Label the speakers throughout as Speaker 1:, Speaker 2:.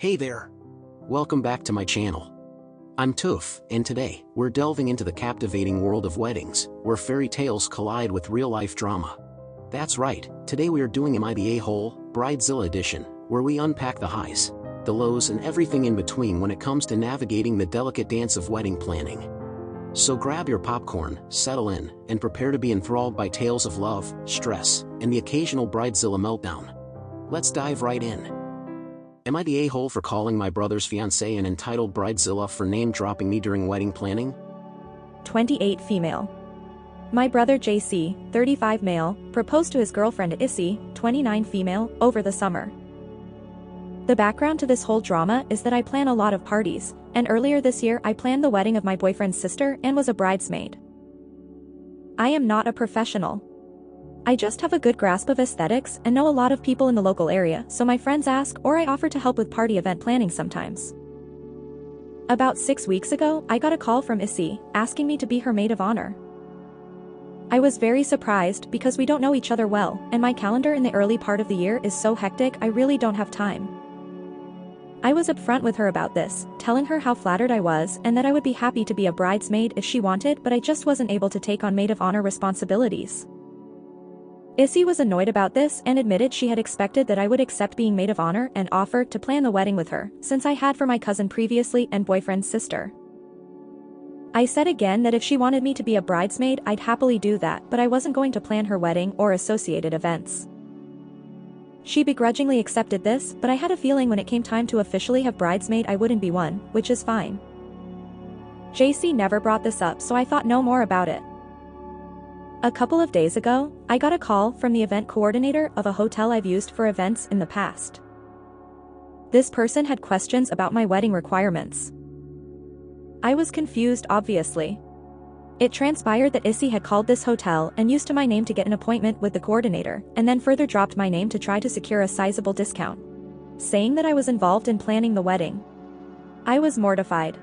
Speaker 1: Hey there! Welcome back to my channel. I'm Toof, and today, we're delving into the captivating world of weddings, where fairy tales collide with real-life drama. That's right, today we are doing AITA Bridezilla edition, where we unpack the highs, the lows and everything in between when it comes to navigating the delicate dance of wedding planning. So grab your popcorn, settle in, and prepare to be enthralled by tales of love, stress, and the occasional Bridezilla meltdown. Let's dive right in. Am I the a-hole for calling my brother's fiancée an entitled Bridezilla for name-dropping me during wedding planning?
Speaker 2: 28 female. My brother JC, 35 male, proposed to his girlfriend Issy, 29 female, over the summer. The background to this whole drama is that I plan a lot of parties, and earlier this year I planned the wedding of my boyfriend's sister and was a bridesmaid. I am not a professional. I just have a good grasp of aesthetics and know a lot of people in the local area, so my friends ask or I offer to help with party event planning sometimes. About 6 weeks ago, I got a call from Issy, asking me to be her maid of honor. I was very surprised because we don't know each other well, and my calendar in the early part of the year is so hectic I really don't have time. I was upfront with her about this, telling her how flattered I was and that I would be happy to be a bridesmaid if she wanted, but I just wasn't able to take on maid of honor responsibilities. Issy was annoyed about this and admitted she had expected that I would accept being maid of honor and offered to plan the wedding with her, since I had for my cousin previously and boyfriend's sister. I said again that if she wanted me to be a bridesmaid I'd happily do that, but I wasn't going to plan her wedding or associated events. She begrudgingly accepted this, but I had a feeling when it came time to officially have bridesmaid I wouldn't be one, which is fine. JC never brought this up, so I thought no more about it. A couple of days ago, I got a call from the event coordinator of a hotel I've used for events in the past. This person had questions about my wedding requirements. I was confused, obviously. It transpired that Issy had called this hotel and used my name to get an appointment with the coordinator, and then further dropped my name to try to secure a sizable discount, saying that I was involved in planning the wedding. I was mortified.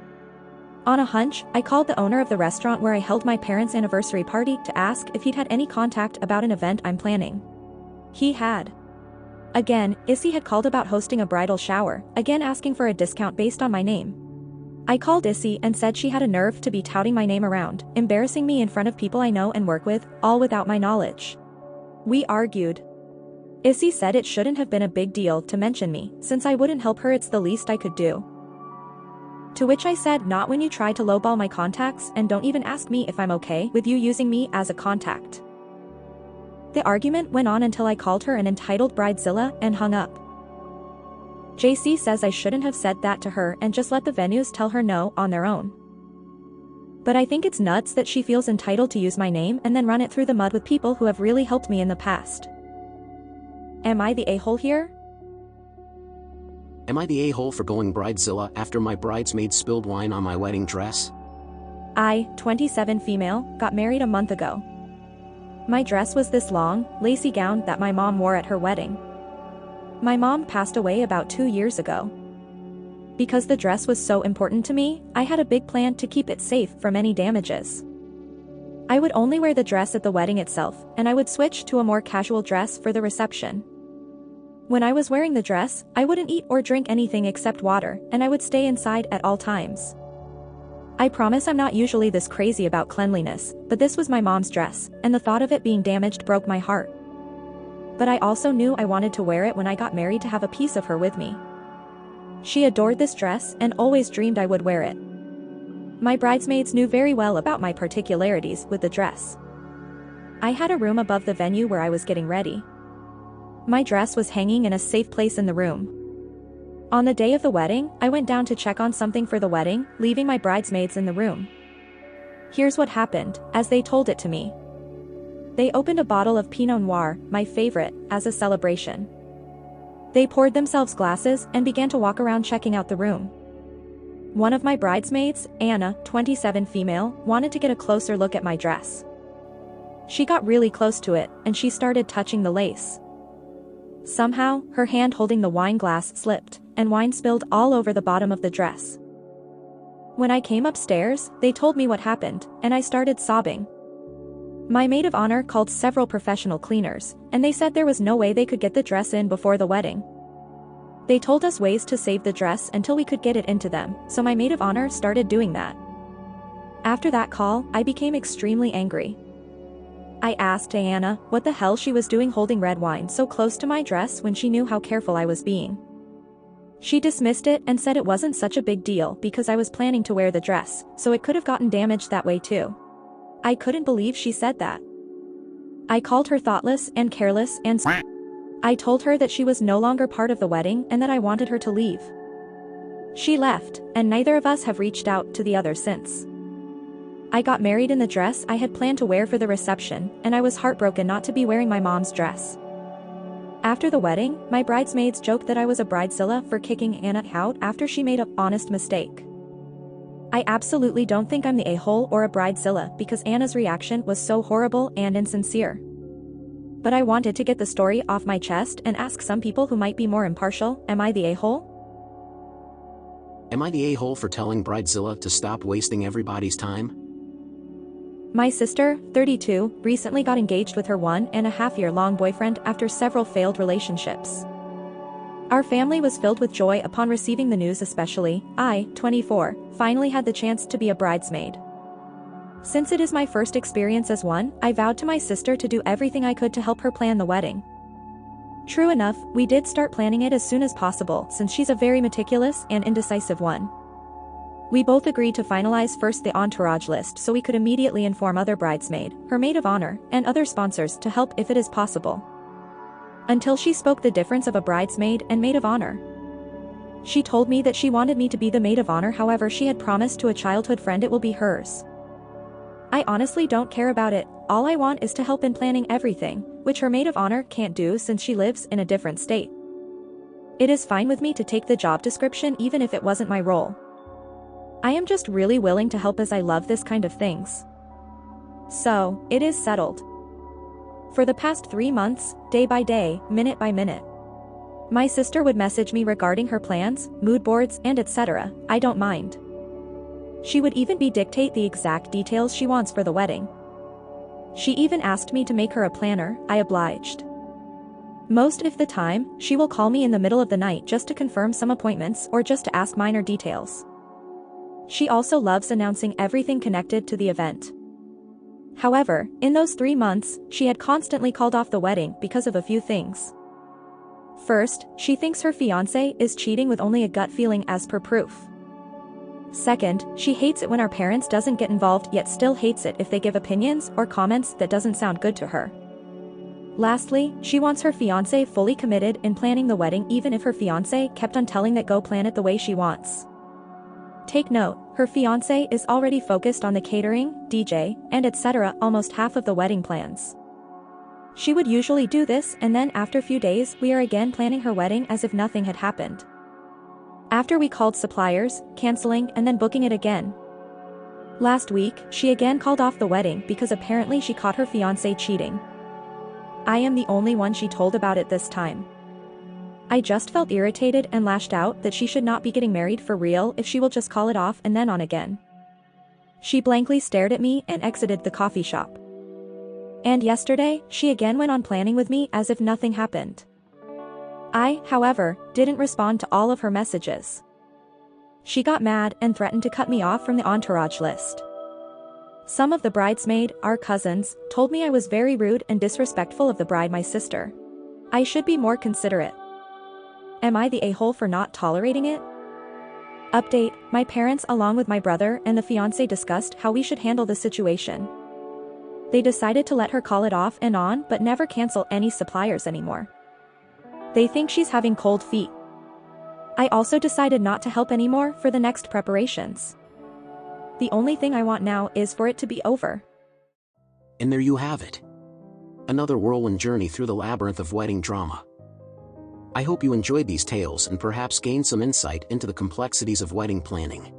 Speaker 2: On a hunch, I called the owner of the restaurant where I held my parents' anniversary party to ask if he'd had any contact about an event I'm planning. He had. Again, Issy had called about hosting a bridal shower, again asking for a discount based on my name. I called Issy and said she had a nerve to be touting my name around, embarrassing me in front of people I know and work with, all without my knowledge. We argued. Issy said it shouldn't have been a big deal to mention me, since I wouldn't help her, it's the least I could do. To which I said, not when you try to lowball my contacts and don't even ask me if I'm okay with you using me as a contact. The argument went on until I called her an entitled bridezilla and hung up. JC says I shouldn't have said that to her and just let the venues tell her no on their own. But I think it's nuts that she feels entitled to use my name and then run it through the mud with people who have really helped me in the past. Am I the a-hole here?
Speaker 1: Am I the a-hole for going Bridezilla after my bridesmaid spilled wine on my wedding dress?
Speaker 2: I, 27 female, got married a month ago. My dress was this long, lacy gown that my mom wore at her wedding. My mom passed away about 2 years ago. Because the dress was so important to me, I had a big plan to keep it safe from any damages. I would only wear the dress at the wedding itself, and I would switch to a more casual dress for the reception. When I was wearing the dress, I wouldn't eat or drink anything except water, and I would stay inside at all times. I promise I'm not usually this crazy about cleanliness, but this was my mom's dress, and the thought of it being damaged broke my heart. But I also knew I wanted to wear it when I got married to have a piece of her with me. She adored this dress and always dreamed I would wear it. My bridesmaids knew very well about my particularities with the dress. I had a room above the venue where I was getting ready. My dress was hanging in a safe place in the room. On the day of the wedding, I went down to check on something for the wedding, leaving my bridesmaids in the room. Here's what happened, as they told it to me. They opened a bottle of Pinot Noir, my favorite, as a celebration. They poured themselves glasses and began to walk around checking out the room. One of my bridesmaids, Anna, 27 female, wanted to get a closer look at my dress. She got really close to it, and she started touching the lace. Somehow, her hand holding the wine glass slipped, and wine spilled all over the bottom of the dress. When I came upstairs, they told me what happened, and I started sobbing. My maid of honor called several professional cleaners, and they said there was no way they could get the dress in before the wedding. They told us ways to save the dress until we could get it into them, so my maid of honor started doing that. After that call, I became extremely angry. I asked Diana what the hell she was doing holding red wine so close to my dress when she knew how careful I was being. She dismissed it and said it wasn't such a big deal because I was planning to wear the dress, so it could have gotten damaged that way too. I couldn't believe she said that. I called her thoughtless and careless and I told her that she was no longer part of the wedding and that I wanted her to leave. She left, and neither of us have reached out to the other since. I got married in the dress I had planned to wear for the reception, and I was heartbroken not to be wearing my mom's dress. After the wedding, my bridesmaids joked that I was a bridezilla for kicking Anna out after she made an honest mistake. I absolutely don't think I'm the a-hole or a bridezilla because Anna's reaction was so horrible and insincere. But I wanted to get the story off my chest and ask some people who might be more impartial, am I the a-hole?
Speaker 1: Am I the a-hole for telling Bridezilla to stop wasting everybody's time?
Speaker 2: My sister, 32, recently got engaged with her 1.5-year-long boyfriend after several failed relationships. Our family was filled with joy upon receiving the news, especially I, 24, finally had the chance to be a bridesmaid. Since it is my first experience as one, I vowed to my sister to do everything I could to help her plan the wedding. True enough, we did start planning it as soon as possible since she's a very meticulous and indecisive one. We both agreed to finalize first the entourage list so we could immediately inform other bridesmaid, her maid of honor, and other sponsors to help if it is possible. Until she spoke the difference of a bridesmaid and maid of honor. She told me that she wanted me to be the maid of honor, however she had promised to a childhood friend it will be hers. I honestly don't care about it, all I want is to help in planning everything, which her maid of honor can't do since she lives in a different state. It is fine with me to take the job description even if it wasn't my role. I am just really willing to help as I love this kind of things. So, it is settled. For the past 3 months, day by day, minute by minute. My sister would message me regarding her plans, mood boards, and etc. I don't mind. She would even dictate the exact details she wants for the wedding. She even asked me to make her a planner, I obliged. Most of the time, she will call me in the middle of the night just to confirm some appointments or just to ask minor details. She also loves announcing everything connected to the event. However, in those 3 months, she had constantly called off the wedding because of a few things. First, she thinks her fiancé is cheating with only a gut feeling as per proof. Second, she hates it when our parents doesn't get involved yet still hates it if they give opinions or comments that doesn't sound good to her. Lastly, she wants her fiancé fully committed in planning the wedding even if her fiancé kept on telling that go plan it the way she wants. Take note, her fiancé is already focused on the catering, DJ, and etc. almost half of the wedding plans. She would usually do this and then after a few days we are again planning her wedding as if nothing had happened. After we called suppliers, canceling and then booking it again. Last week, she again called off the wedding because apparently she caught her fiancé cheating. I am the only one she told about it this time. I just felt irritated and lashed out that she should not be getting married for real if she will just call it off and then on again. She blankly stared at me and exited the coffee shop. And yesterday, she again went on planning with me as if nothing happened. I, however, didn't respond to all of her messages. She got mad and threatened to cut me off from the entourage list. Some of the bridesmaid, our cousins, told me I was very rude and disrespectful of the bride, my sister. I should be more considerate. Am I the a-hole for not tolerating it? Update, my parents along with my brother and the fiancé discussed how we should handle the situation. They decided to let her call it off and on but never cancel any suppliers anymore. They think she's having cold feet. I also decided not to help anymore for the next preparations. The only thing I want now is for it to be over.
Speaker 1: And there you have it. Another whirlwind journey through the labyrinth of wedding drama. I hope you enjoyed these tales and perhaps gained some insight into the complexities of wedding planning.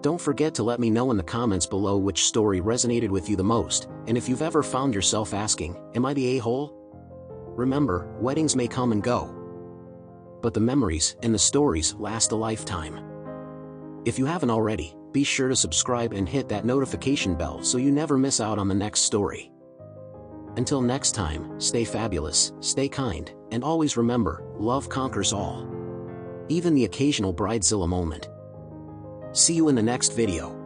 Speaker 1: Don't forget to let me know in the comments below which story resonated with you the most, and if you've ever found yourself asking, am I the a-hole? Remember, weddings may come and go, but the memories and the stories last a lifetime. If you haven't already, be sure to subscribe and hit that notification bell so you never miss out on the next story. Until next time, stay fabulous, stay kind, and always remember, love conquers all. even the occasional bridezilla moment. See you in the next video.